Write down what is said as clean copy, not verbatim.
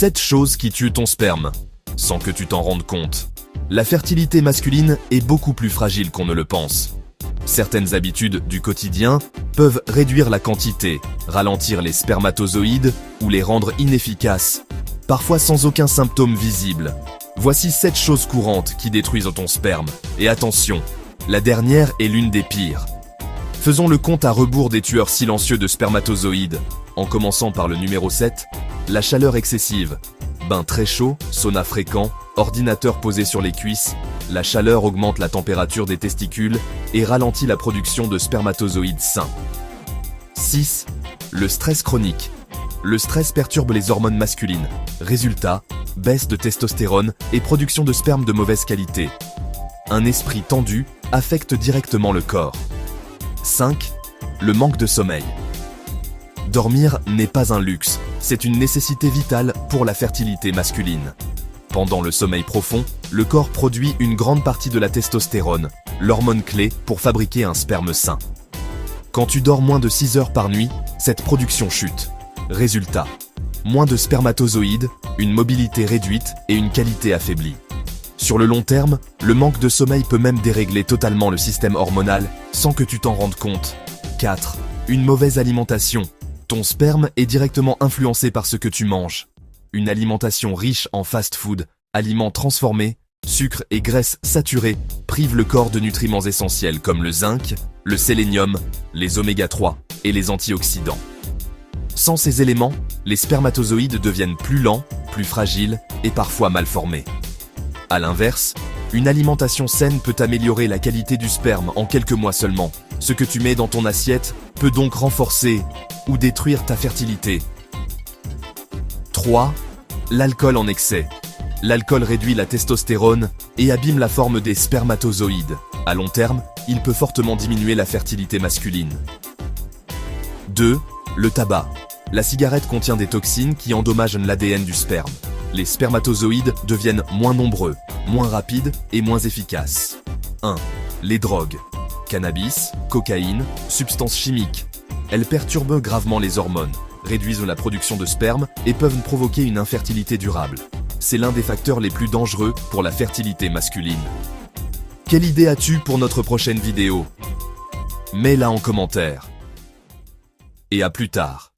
7 choses qui tuent ton sperme, sans que tu t'en rendes compte. La fertilité masculine est beaucoup plus fragile qu'on ne le pense. Certaines habitudes du quotidien peuvent réduire la quantité, ralentir les spermatozoïdes ou les rendre inefficaces, parfois sans aucun symptôme visible. Voici 7 choses courantes qui détruisent ton sperme. Et attention, la dernière est l'une des pires. Faisons le compte à rebours des tueurs silencieux de spermatozoïdes, en commençant par le numéro 7, la chaleur excessive. Bain très chaud, sauna fréquent, ordinateur posé sur les cuisses, la chaleur augmente la température des testicules et ralentit la production de spermatozoïdes sains. 6. Le stress chronique. Le stress perturbe les hormones masculines. Résultat, baisse de testostérone et production de sperme de mauvaise qualité. Un esprit tendu affecte directement le corps. 5. Le manque de sommeil. Dormir n'est pas un luxe, c'est une nécessité vitale pour la fertilité masculine. Pendant le sommeil profond, le corps produit une grande partie de la testostérone, l'hormone clé pour fabriquer un sperme sain. Quand tu dors moins de 6 heures par nuit, cette production chute. Résultat, moins de spermatozoïdes, une mobilité réduite et une qualité affaiblie. Sur le long terme, le manque de sommeil peut même dérégler totalement le système hormonal sans que tu t'en rendes compte. 4. Une mauvaise alimentation. Ton sperme est directement influencé par ce que tu manges. Une alimentation riche en fast-food, aliments transformés, sucres et graisses saturées prive le corps de nutriments essentiels comme le zinc, le sélénium, les oméga 3 et les antioxydants. Sans ces éléments, les spermatozoïdes deviennent plus lents, plus fragiles et parfois mal formés. A l'inverse, une alimentation saine peut améliorer la qualité du sperme en quelques mois seulement. Ce que tu mets dans ton assiette peut donc renforcer ou détruire ta fertilité. 3. L'alcool en excès. L'alcool réduit la testostérone et abîme la forme des spermatozoïdes. À long terme, il peut fortement diminuer la fertilité masculine. 2. Le tabac. La cigarette contient des toxines qui endommagent l'ADN du sperme. Les spermatozoïdes deviennent moins nombreux, moins rapides et moins efficaces. 1. Les drogues. Cannabis, cocaïne, substances chimiques. Elles perturbent gravement les hormones, réduisent la production de sperme et peuvent provoquer une infertilité durable. C'est l'un des facteurs les plus dangereux pour la fertilité masculine. Quelle idée as-tu pour notre prochaine vidéo? Mets-la en commentaire. Et à plus tard.